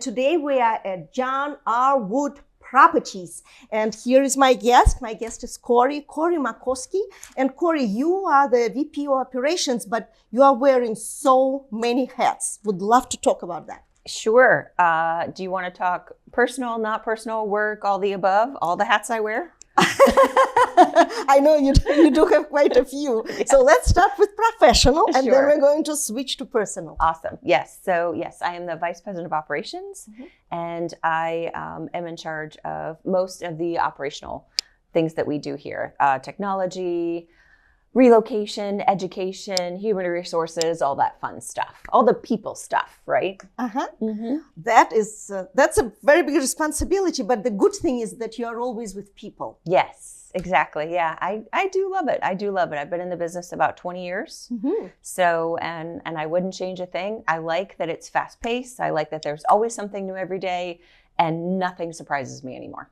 today we are at John R. Wood Properties. And here is my guest. My guest is Corey McCloskey. And Corey, you are the VP of Operations, but you are wearing so many hats. Would love to talk about that. Sure. Do you want to talk personal, not personal, work, all the above, all the hats I wear? I know you do have quite a few. Yeah. So let's start with professional, and then we're going to switch to personal. Awesome. Yes. So yes, I am the Vice President of Operations, and I am in charge of most of the operational things that we do here. Technology, relocation, education, human resources, all that fun stuff, all the people stuff, right? That's a very big responsibility, but the good thing is that you are always with people. Yes, exactly. Yeah, I do love it. I do love it. I've been in the business about 20 years. So, and I wouldn't change a thing. I like that it's fast paced. I like that there's always something new every day and nothing surprises me anymore.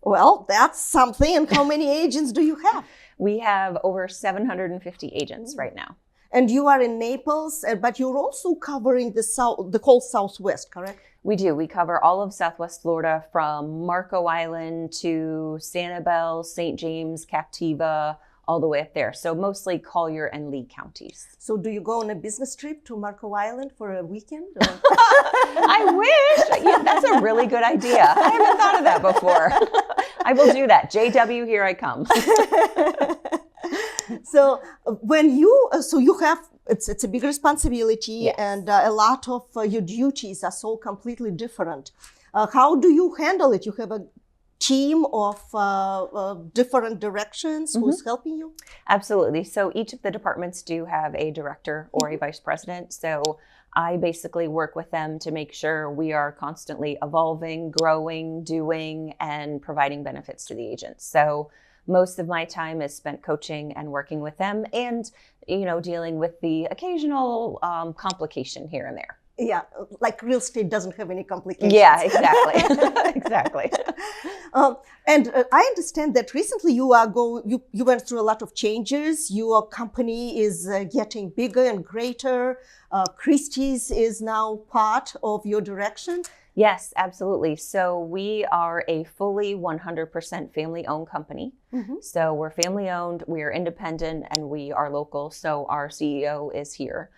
Well, that's something. And how many agents do you have? We have over 750 agents right now. And you are in Naples, but you're also covering the whole Southwest, correct? We do. We cover all of Southwest Florida from Marco Island to Sanibel, St. James, Captiva, all the way up there. So mostly Collier and Lee counties. So do you go on a business trip to Marco Island for a weekend? I wish. Yeah, that's a really good idea. I haven't thought of that before. I will do that. JW, here I come. So when you have, it's a big responsibility. Yes. And a lot of your duties are so completely different. How do you handle it? You have a team of different directions who's helping you? Absolutely. So each of the departments do have a director or a vice president. So I basically work with them to make sure we are constantly evolving, growing, doing, and providing benefits to the agents. So most of my time is spent coaching and working with them and, dealing with the occasional complication here and there. Yeah, like real estate doesn't have any complications. Yeah, exactly. Exactly. And I understand that recently you went through a lot of changes. Your company is getting bigger and greater. Christie's is now part of your direction. Yes, absolutely. So we are a fully 100% family-owned company. So we're family-owned, we are independent, and we are local. So our CEO is here.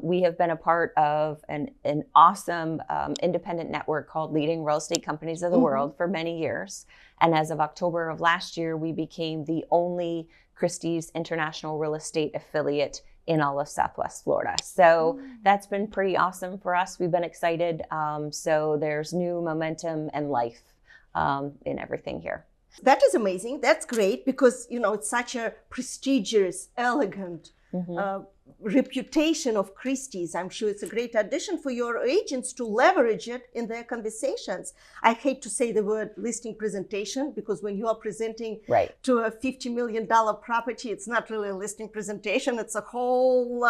We have been a part of an awesome independent network called Leading Real Estate Companies of the World for many years. And as of October of last year, we became the only Christie's International Real Estate affiliate in all of Southwest Florida. So that's been pretty awesome for us. We've been excited. So there's new momentum and life in everything here. That is amazing. That's great because, it's such a prestigious, elegant reputation of Christie's. I'm sure it's a great addition for your agents to leverage it in their conversations. I hate to say the word listing presentation because when you are presenting to a $50 million property, it's not really a listing presentation. It's a whole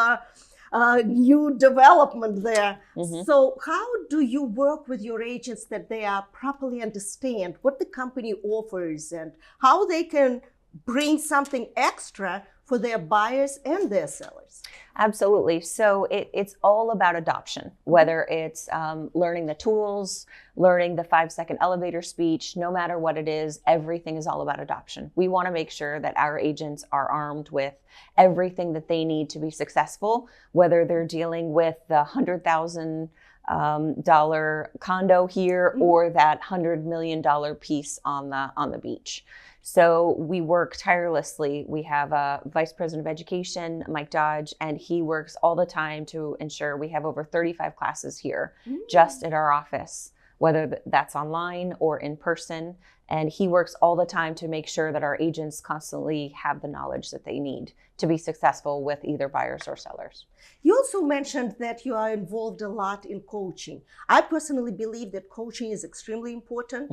new development there. So how do you work with your agents that they are properly understand what the company offers and how they can bring something extra for their buyers and their sellers? Absolutely. So it's all about adoption, whether it's learning the tools, learning the 5-second elevator speech, no matter what it is, everything is all about adoption. We want to make sure that our agents are armed with everything that they need to be successful, whether they're dealing with the $100,000 condo here or that $100 million piece on the beach. So we work tirelessly. We have a vice president of education, Mike Dodge, and he works all the time to ensure we have over 35 classes here just at our office, whether that's online or in person. And he works all the time to make sure that our agents constantly have the knowledge that they need to be successful with either buyers or sellers. You also mentioned that you are involved a lot in coaching. I personally believe that coaching is extremely important,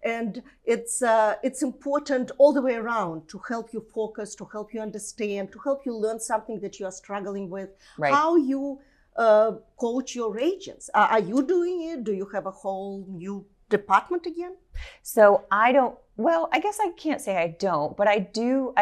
and it's important all the way around to help you focus, to help you understand, to help you learn something that you are struggling with. How you coach your agents. Are you doing it? Do you have a whole new department again? So I guess I can't say I don't, but I do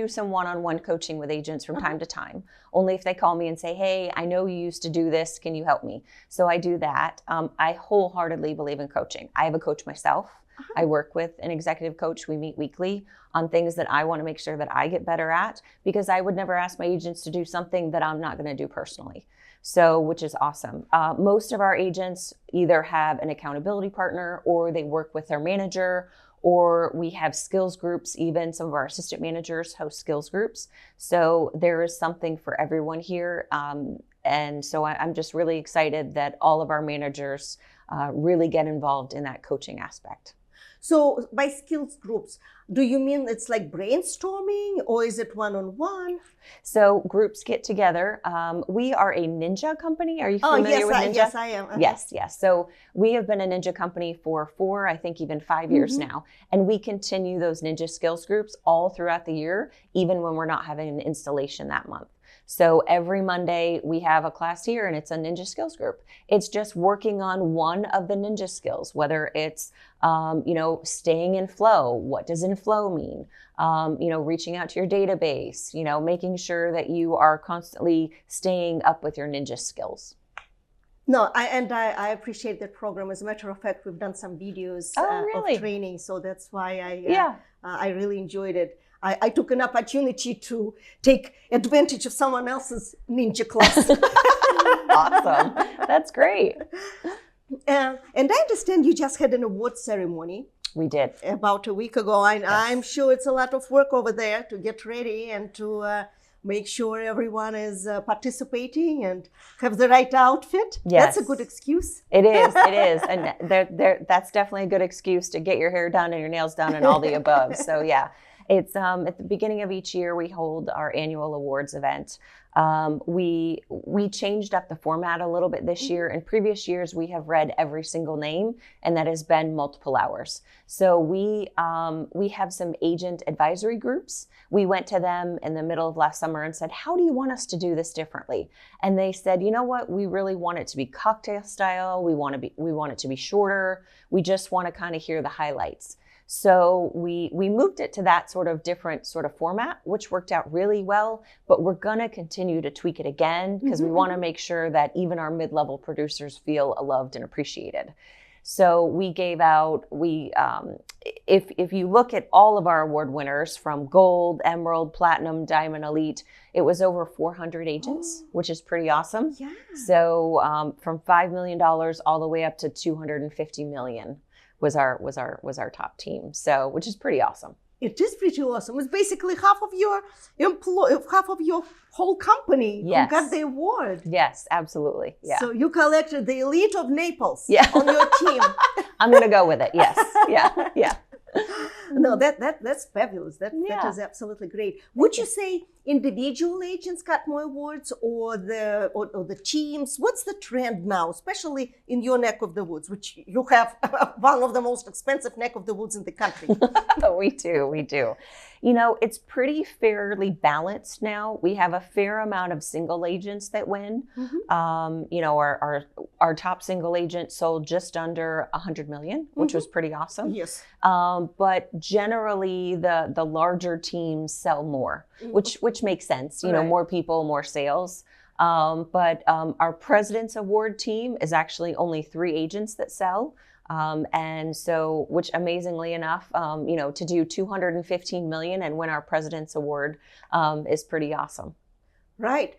some one-on-one coaching with agents from time to time, only if they call me and say, hey, I know you used to do this, can you help me? So I do that. I wholeheartedly believe in coaching. I have a coach myself. I work with an executive coach. We meet weekly on things that I want to make sure that I get better at, because I would never ask my agents to do something that I'm not going to do personally. So, which is awesome. Most of our agents either have an accountability partner, or they work with their manager, or we have skills groups. Even some of our assistant managers host skills groups. So there is something for everyone here. And so I'm just really excited that all of our managers really get involved in that coaching aspect. So by skills groups, do you mean it's like brainstorming, or is it one-on-one? So groups get together. We are a ninja company. Are you familiar with Ninja? Yes, I am. Yes. So we have been a ninja company for 4, I think even 5 years now. And we continue those ninja skills groups all throughout the year, even when we're not having an installation that month. So every Monday we have a class here, and it's a ninja skills group. It's just working on one of the ninja skills, whether it's, staying in flow. What does in flow mean? Reaching out to your database, making sure that you are constantly staying up with your ninja skills. No, I appreciate that program. As a matter of fact, we've done some videos of training, so that's why I really enjoyed it. I took an opportunity to take advantage of someone else's ninja class. Awesome. That's great. And I understand you just had an award ceremony. We did. About a week ago. Yes. I'm sure it's a lot of work over there to get ready and to make sure everyone is participating and have the right outfit. Yes. That's a good excuse. It is. And that's definitely a good excuse to get your hair done and your nails done and all the above. So yeah. It's at the beginning of each year, we hold our annual awards event. We changed up the format a little bit this year. In previous years, we have read every single name, and that has been multiple hours. So we have some agent advisory groups. We went to them in the middle of last summer and said, how do you want us to do this differently? And they said, you know what, we really want it to be cocktail style. We want it to be shorter. We just want to kind of hear the highlights. So we moved it to that sort of different sort of format, which worked out really well, but we're going to continue to tweak it again because we want to make sure that even our mid-level producers feel loved and appreciated. So we gave out, if you look at all of our award winners from gold, emerald, platinum, diamond, elite, it was over 400 agents, which is pretty awesome. Yeah. So from $5 million all the way up to $250 million. Was our top team, so which is pretty awesome. It is pretty awesome. It's basically half of your whole company who got the award. Yes, absolutely. Yeah. So you collected the elite of Naples on your team. I'm gonna go with it. Yes. Yeah. No, that's fabulous. That is absolutely great. Would you say individual agents got more awards, or the teams? What's the trend now, especially in your neck of the woods, which you have one of the most expensive neck of the woods in the country? We do. It's pretty fairly balanced now. We have a fair amount of single agents that win. Our top single agent sold just under 100 million, which was pretty awesome. Yes. But generally, the larger teams sell more, which makes sense. Right. More people, more sales. But our President's Award team is actually only 3 agents that sell. And so, which amazingly enough, to do 215 million and win our President's Award is pretty awesome. Right.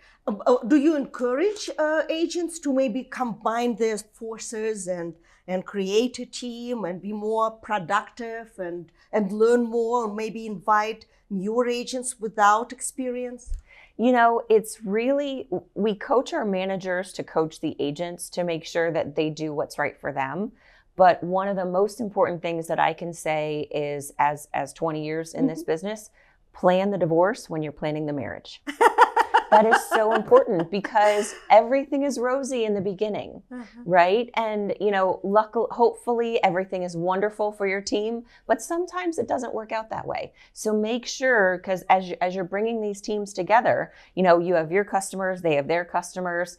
Do you encourage agents to maybe combine their forces and create a team and be more productive and learn more, or maybe invite newer agents without experience? It's really, we coach our managers to coach the agents to make sure that they do what's right for them. But one of the most important things that I can say is, as 20 years in this business, plan the divorce when you're planning the marriage. That is so important because everything is rosy in the beginning, right? And, hopefully everything is wonderful for your team, but sometimes it doesn't work out that way. So make sure, because as you're bringing these teams together, you have your customers, they have their customers,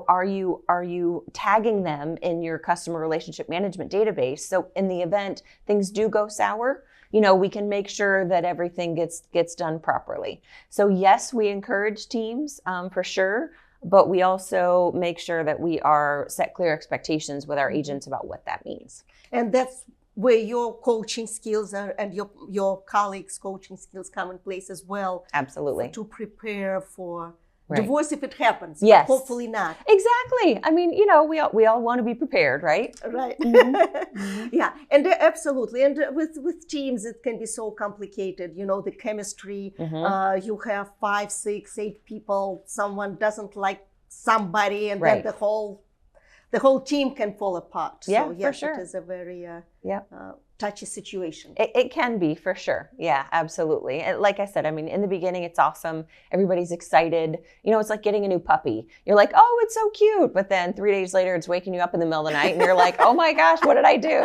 are you tagging them in your customer relationship management database? So in the event things do go sour, we can make sure that everything gets done properly. So yes, we encourage teams for sure, but we also make sure that we are set clear expectations with our agents about what that means. And that's where your coaching skills and your colleagues' coaching skills come in place as well. Absolutely. To prepare for right. divorce if it happens. Yes. But hopefully not. Exactly. I mean, we all want to be prepared, right? Right. Mm-hmm. Yeah, and absolutely. And with teams, it can be so complicated. The chemistry. You have 5, 6, 8 people. Someone doesn't like somebody, and right. then the whole team can fall apart. Yeah, so yes, for sure. it is a very touchy situation. It can be, for sure. Yeah, absolutely. And like I said, I mean, in the beginning, it's awesome. Everybody's excited. It's like getting a new puppy. You're like, oh, it's so cute. But then 3 days later, it's waking you up in the middle of the night and you're like, oh my gosh, what did I do?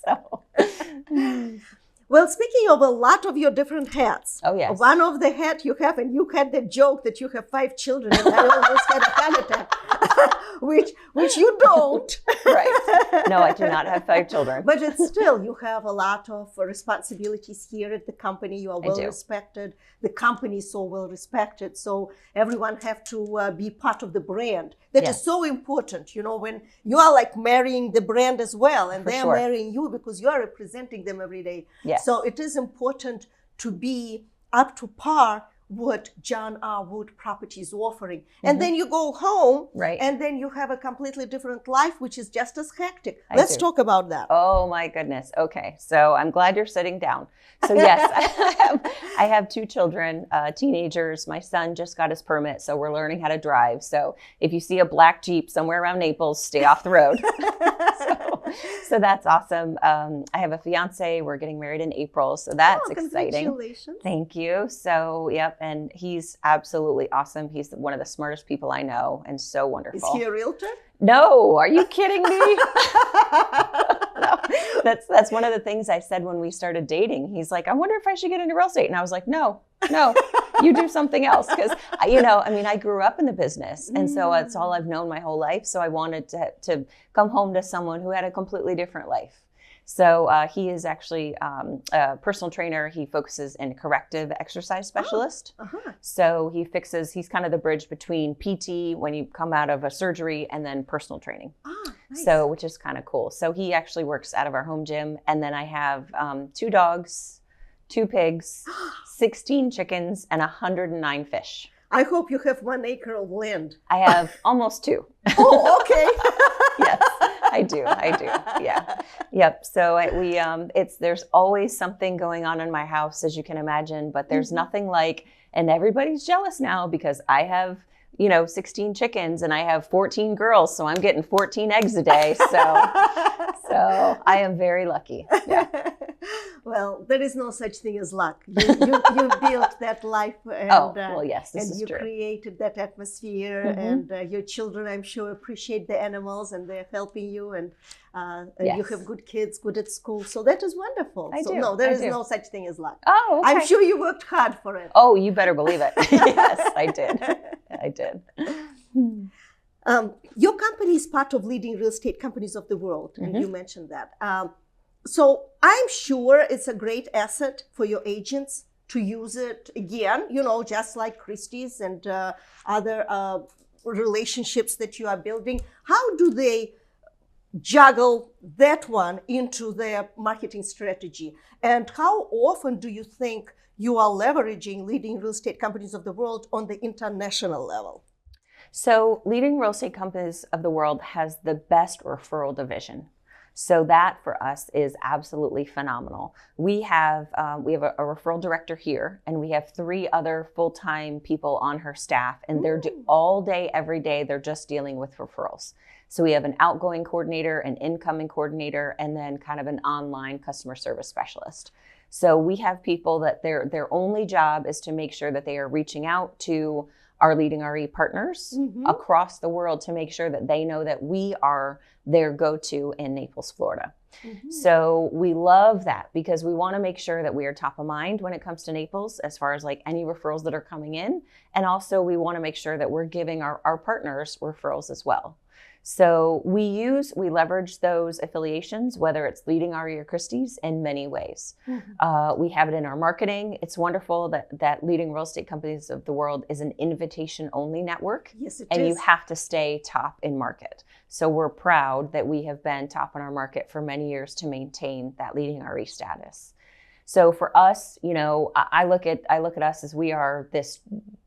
So. Well, speaking of a lot of your different hats, oh yes, one of the hat you have, and you had the joke that you have 5 children, and I almost had a heart attack, which you don't. Right? No, I do not have 5 children. But it's still, you have a lot of responsibilities here at the company. You are well respected. The company is so well respected. So everyone have to be part of the brand. That is so important. When you are like marrying the brand as well, and they're marrying you because you are representing them every day. Yes. So it is important to be up to par what John R. Wood Property is offering. And then you go home, right. and then you have a completely different life, which is just as hectic. Let's talk about that. Oh my goodness. Okay. So I'm glad you're sitting down. So yes, I have 2 children, teenagers. My son just got his permit, so we're learning how to drive. So if you see a black Jeep somewhere around Naples, stay off the road. So that's awesome. I have a fiance. We're getting married in April, so that's exciting. Congratulations. Thank you. So, yep, and he's absolutely awesome. He's one of the smartest people I know, and so wonderful. Is he a realtor? No, are you kidding me? No, that's one of the things I said when we started dating. He's like, I wonder if I should get into real estate, and I was like, no, you do something else, because I grew up in the business, and so it's all I've known my whole life. So I wanted to come home to someone who had a completely different life. So he is actually a personal trainer. He focuses in corrective exercise specialist. So he's kind of the bridge between PT when you come out of a surgery and then personal training. Nice. So, which is kind of cool. So he actually works out of our home gym. And then I have 2 dogs, 2 pigs, 16 chickens, and 109 fish. I hope you have 1 acre of land. I have almost 2. Oh, okay. Yes, I do. Yeah. Yep. So there's always something going on in my house, as you can imagine, but there's nothing like, and everybody's jealous now because I have, 16 chickens and I have 14 girls. So I'm getting 14 eggs a day. So I am very lucky. Yeah. Well, there is no such thing as luck. You built that life, and, well, yes, this is you true. Created that atmosphere, and your children, I'm sure, appreciate the animals, and they're helping you, and yes. You have good kids, good at school, so that is wonderful. I do. No, there is no such thing as luck. Oh, okay. I'm sure you worked hard for it. Oh, you better believe it. Yes, I did. I did. Your company is part of leading real estate companies of the world, and you mentioned that. So I'm sure it's a great asset for your agents to use it again, just like Christie's and other relationships that you are building. How do they juggle that one into their marketing strategy? And how often do you think you are leveraging leading real estate companies of the world on the international level? So leading real estate companies of the world has the best referral division. So that for us is absolutely phenomenal. We have a referral director here, and we have 3 other full-time people on her staff, and they're all day, every day, they're just dealing with referrals. So we have an outgoing coordinator, an incoming coordinator, and then kind of an online customer service specialist. So we have people that their only job is to make sure that they are reaching out to our leading RE partners across the world to make sure that they know that we are their go-to in Naples, Florida. So we love that because we want to make sure that we are top of mind when it comes to Naples as far as like any referrals that are coming in. And also we want to make sure that we're giving our partners referrals as well. So we leverage those affiliations, whether it's leading RE or Christie's, in many ways. We have it in our marketing. It's wonderful that leading real estate companies of the world is an invitation-only network. Yes, it is. And you have to stay top in market. So we're proud that we have been top in our market for many years to maintain that leading RE status. So for us, you know, I look at us as we are this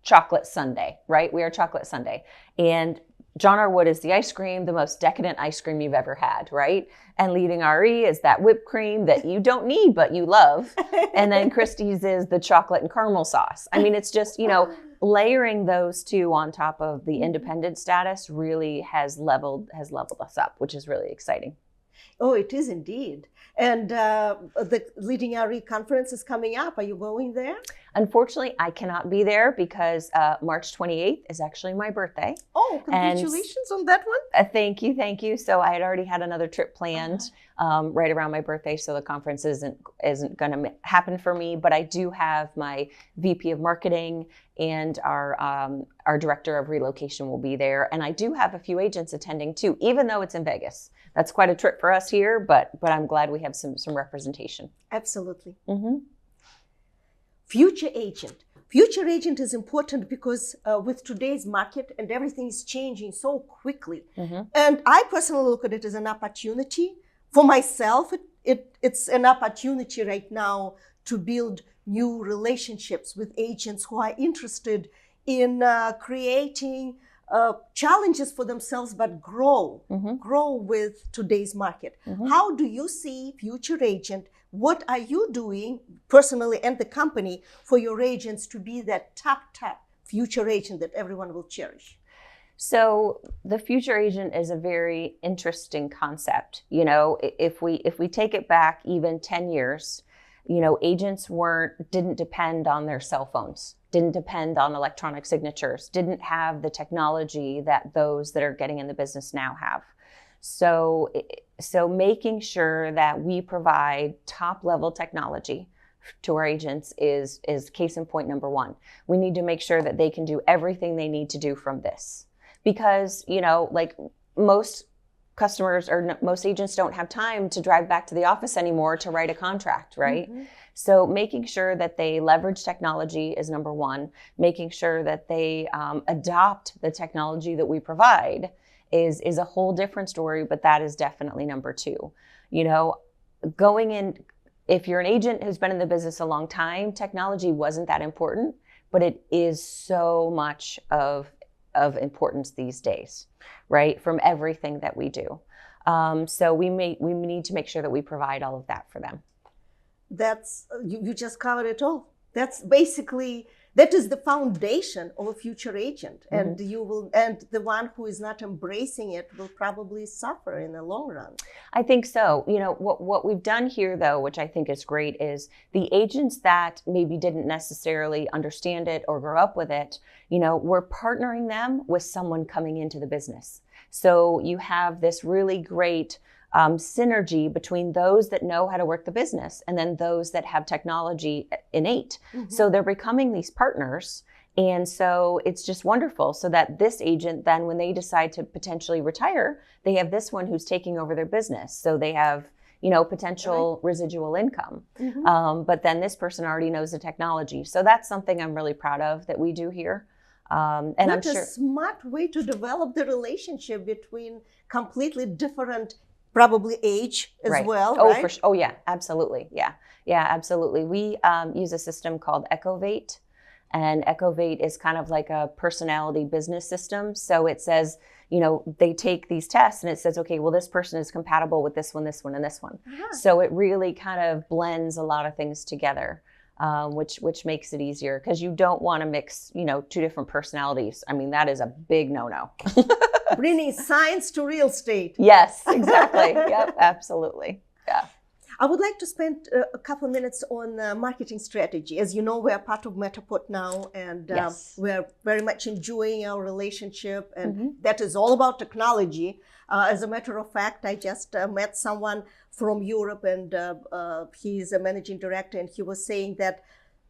chocolate sundae, right? We are chocolate sundae. And John R. Wood is the ice cream, the most decadent ice cream you've ever had, right? And leading RE is that whipped cream that you don't need, but you love. And then Christie's is the chocolate and caramel sauce. I mean, it's just, you know, layering those two on top of the independent status really has leveled us up, which is really exciting. Oh, it is indeed. And the Leading RE conference is coming up. Are you going there? Unfortunately, I cannot be there because March 28th is actually my birthday. Oh, congratulations on that one. Thank you. So I had already had another trip planned right around my birthday, so the conference isn't going to happen for me. But I do have my VP of marketing and our director of relocation will be there, and I do have a few agents attending too, even though it's in Vegas. That's quite a trip for us here, but I'm glad we have some representation. Absolutely. Future agent. Future agent is important because with today's market and everything is changing so quickly. And I personally look at it as an opportunity. For myself, it's an opportunity right now to build new relationships with agents who are interested in creating challenges for themselves, but grow with today's market. How do you see future agent? What are you doing personally and the company for your agents to be that top future agent that everyone will cherish? So the future agent is a very interesting concept. You know, if we take it back even 10 years, you know, agents didn't depend on their cell phones, didn't depend on electronic signatures, didn't have the technology that those that are getting in the business now have. So making sure that we provide top level technology to our agents is case in point number one. We need to make sure that they can do everything they need to do from this. Because, you know, like most customers or most agents don't have time to drive back to the office anymore to write a contract, right? So making sure that they leverage technology is number one. Making sure that they adopt the technology that we provide is a whole different story, but that is definitely number two. You know, going in, if you're an agent who's been in the business a long time, technology wasn't that important, but it is so much of importance these days, right? From everything that we do. So we need to make sure that we provide all of that for them. That's, you just covered it all. That's basically, that is the foundation of a future agent. And and the one who is not embracing it will probably suffer in the long run. I think so. You know, what we've done here though, which I think is great, is the agents that maybe didn't necessarily understand it or grow up with it, you know, we're partnering them with someone coming into the business. So you have this really great synergy between those that know how to work the business and then those that have technology innate. So they're becoming these partners. And so it's just wonderful. So that this agent then, when they decide to potentially retire, they have this one who's taking over their business. So they have, you know, potential residual income. But then this person already knows the technology. So that's something I'm really proud of that we do here. And what a smart way to develop the relationship between completely different, probably age as well, right? For sure. Oh, yeah, absolutely. Yeah, absolutely. We use a system called Ecovate, and Ecovate is kind of like a personality business system. So it says, you know, they take these tests and it says, okay, well, this person is compatible with this one, and this one. So it really kind of blends a lot of things together. Which makes it easier because you don't want to mix, you know, two different personalities. I mean, that is a big no-no. Bringing science to real estate. Yes, exactly. Yep, absolutely. Yeah. I would like to spend a couple of minutes on marketing strategy. As you know, we are part of Matterport now, and Yes. we're very much enjoying our relationship, and that is all about technology. As a matter of fact, I just met someone from Europe, and he's a managing director, and he was saying that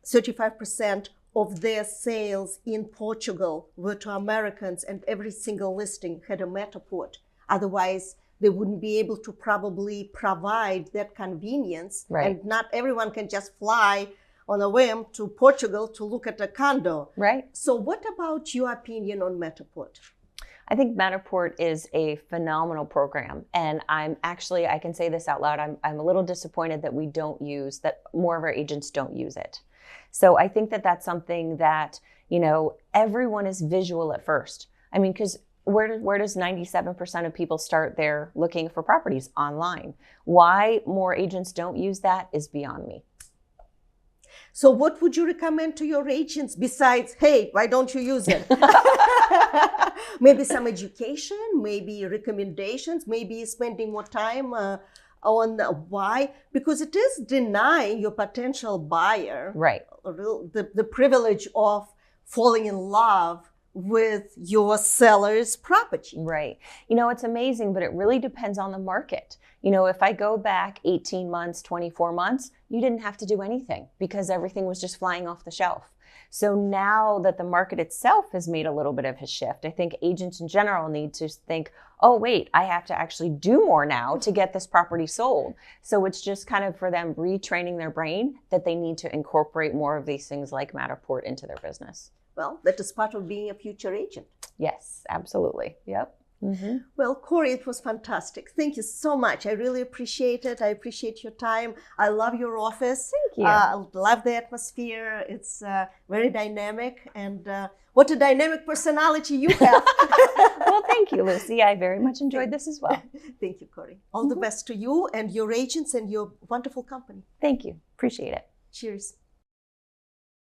35% of their sales in Portugal were to Americans, and every single listing had a Matterport. Otherwise, they wouldn't be able to probably provide that convenience. Right. And not everyone can just fly on a whim to Portugal to look at a condo. Right. So what about your opinion on Matterport? I think Matterport is a phenomenal program. And I can say this out loud, I'm a little disappointed that more of our agents don't use it. So I think that that's something that, everyone is visual at first. I mean, because where does 97% of people start there looking for properties? Online. Why more agents don't use that is beyond me. So what would you recommend to your agents besides, hey, why don't you use it? Maybe some education, maybe recommendations, maybe spending more time on why? Because it is denying your potential buyer Right. the privilege of falling in love with your seller's property. Right. It's amazing, but it really depends on the market. If I go back 18 months, 24 months, you didn't have to do anything because everything was just flying off the shelf. So now that the market itself has made a little bit of a shift, I think agents in general need to think, oh, wait, I have to actually do more now to get this property sold. So it's just kind of for them retraining their brain that they need to incorporate more of these things like Matterport into their business. Well, that is part of being a future agent. Yes, absolutely. Yep. Mm-hmm. Well, Corey, it was fantastic. Thank you so much. I really appreciate it. I appreciate your time. I love your office. Thank you. I love the atmosphere. It's very dynamic. And what a dynamic personality you have. Well, thank you, Lucy. I very much enjoyed this as well. Thank you, Corey. All the best to you and your agents and your wonderful company. Thank you. Appreciate it. Cheers.